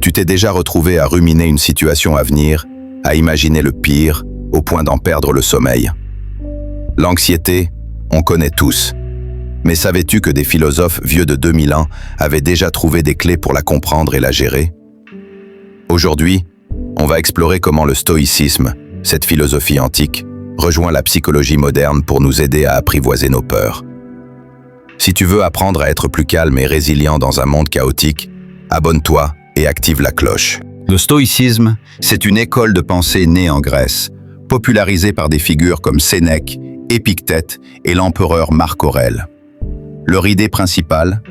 Tu t'es déjà retrouvé à ruminer une situation à venir, à imaginer le pire, au point d'en perdre le sommeil. L'anxiété, on connaît tous. Mais savais-tu que des philosophes vieux de 2000 ans avaient déjà trouvé des clés pour la comprendre et la gérer? Aujourd'hui, on va explorer comment le stoïcisme, cette philosophie antique, rejoint la psychologie moderne pour nous aider à apprivoiser nos peurs. Si tu veux apprendre à être plus calme et résilient dans un monde chaotique, abonne-toi et active la cloche. Le stoïcisme, c'est une école de pensée née en Grèce, popularisée par des figures comme Sénèque, Épictète et l'empereur Marc Aurèle. Leur idée principale,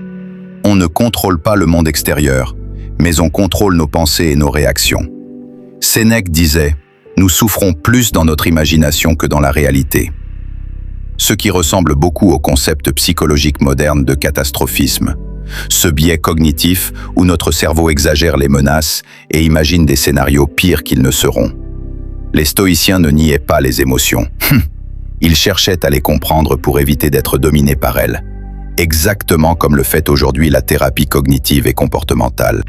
on ne contrôle pas le monde extérieur, mais on contrôle nos pensées et nos réactions. Sénèque disait « Nous souffrons plus dans notre imagination que dans la réalité », ce qui ressemble beaucoup au concept psychologique moderne de catastrophisme, ce biais cognitif où notre cerveau exagère les menaces et imagine des scénarios pires qu'ils ne seront. Les stoïciens ne niaient pas les émotions. Ils cherchaient à les comprendre pour éviter d'être dominés par elles, exactement comme le fait aujourd'hui la thérapie cognitive et comportementale.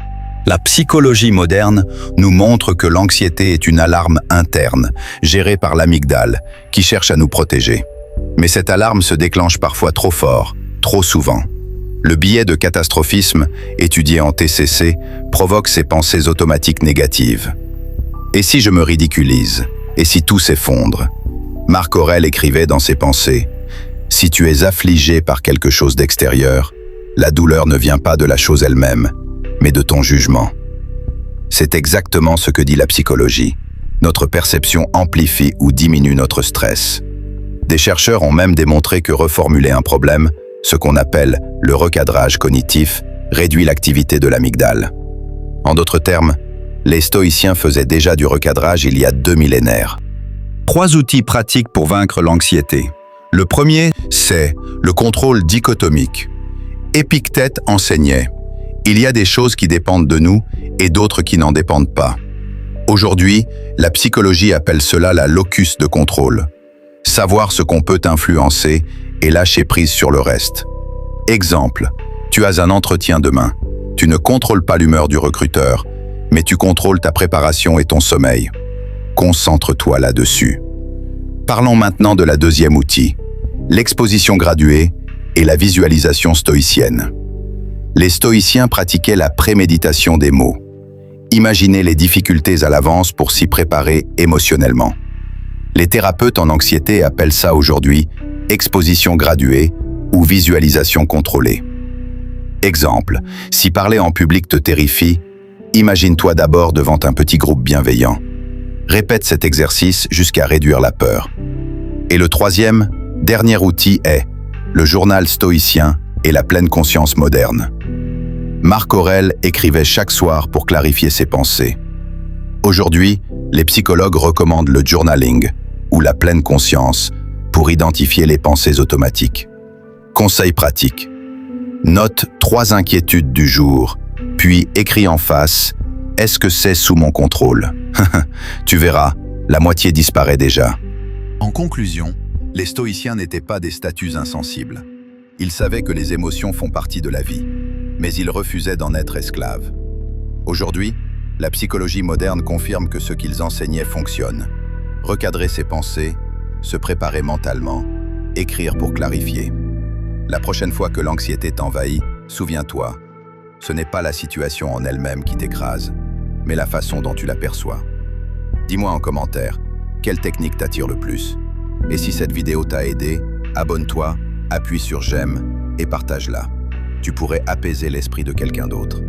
La psychologie moderne nous montre que l'anxiété est une alarme interne, gérée par l'amygdale, qui cherche à nous protéger. Mais cette alarme se déclenche parfois trop fort, trop souvent. Le biais de catastrophisme, étudié en TCC, provoque ces pensées automatiques négatives. Et si je me ridiculise? Et si tout s'effondre? Marc Aurèle écrivait dans ses pensées « Si tu es affligé par quelque chose d'extérieur, la douleur ne vient pas de la chose elle-même, mais de ton jugement. » C'est exactement ce que dit la psychologie. Notre perception amplifie ou diminue notre stress. Des chercheurs ont même démontré que reformuler un problème, ce qu'on appelle le recadrage cognitif, réduit l'activité de l'amygdale. En d'autres termes, les stoïciens faisaient déjà du recadrage il y a 2 millénaires. 3 outils pratiques pour vaincre l'anxiété. Le premier, c'est le contrôle dichotomique. Épictète enseignait « Il y a des choses qui dépendent de nous et d'autres qui n'en dépendent pas ». Aujourd'hui, la psychologie appelle cela la locus de contrôle. Savoir ce qu'on peut influencer et lâcher prise sur le reste. Exemple, tu as un entretien demain. Tu ne contrôles pas l'humeur du recruteur, mais tu contrôles ta préparation et ton sommeil. Concentre-toi là-dessus. Parlons maintenant de la deuxième outil, l'exposition graduée et la visualisation stoïcienne. Les stoïciens pratiquaient la préméditation des mots. Imaginez les difficultés à l'avance pour s'y préparer émotionnellement. Les thérapeutes en anxiété appellent ça aujourd'hui exposition graduée ou visualisation contrôlée. Exemple, si parler en public te terrifie, imagine-toi d'abord devant un petit groupe bienveillant. Répète cet exercice jusqu'à réduire la peur. Et le troisième, dernier outil est le journal stoïcien et la pleine conscience moderne. Marc Aurèle écrivait chaque soir pour clarifier ses pensées. Aujourd'hui, les psychologues recommandent le journaling ou la pleine conscience pour identifier les pensées automatiques. Conseil pratique. Note 3 inquiétudes du jour, puis écris en face « Est-ce que c'est sous mon contrôle ?» Tu verras, la moitié disparaît déjà. En conclusion, les stoïciens n'étaient pas des statues insensibles. Ils savaient que les émotions font partie de la vie, mais ils refusaient d'en être esclaves. Aujourd'hui, la psychologie moderne confirme que ce qu'ils enseignaient fonctionne. Recadrer ses pensées, se préparer mentalement, écrire pour clarifier. La prochaine fois que l'anxiété t'envahit, souviens-toi, ce n'est pas la situation en elle-même qui t'écrase, mais la façon dont tu l'aperçois. Dis-moi en commentaire, quelle technique t'attire le plus? Et si cette vidéo t'a aidé, abonne-toi, appuie sur j'aime et partage-la. Tu pourrais apaiser l'esprit de quelqu'un d'autre.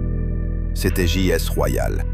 C'était JS Royal.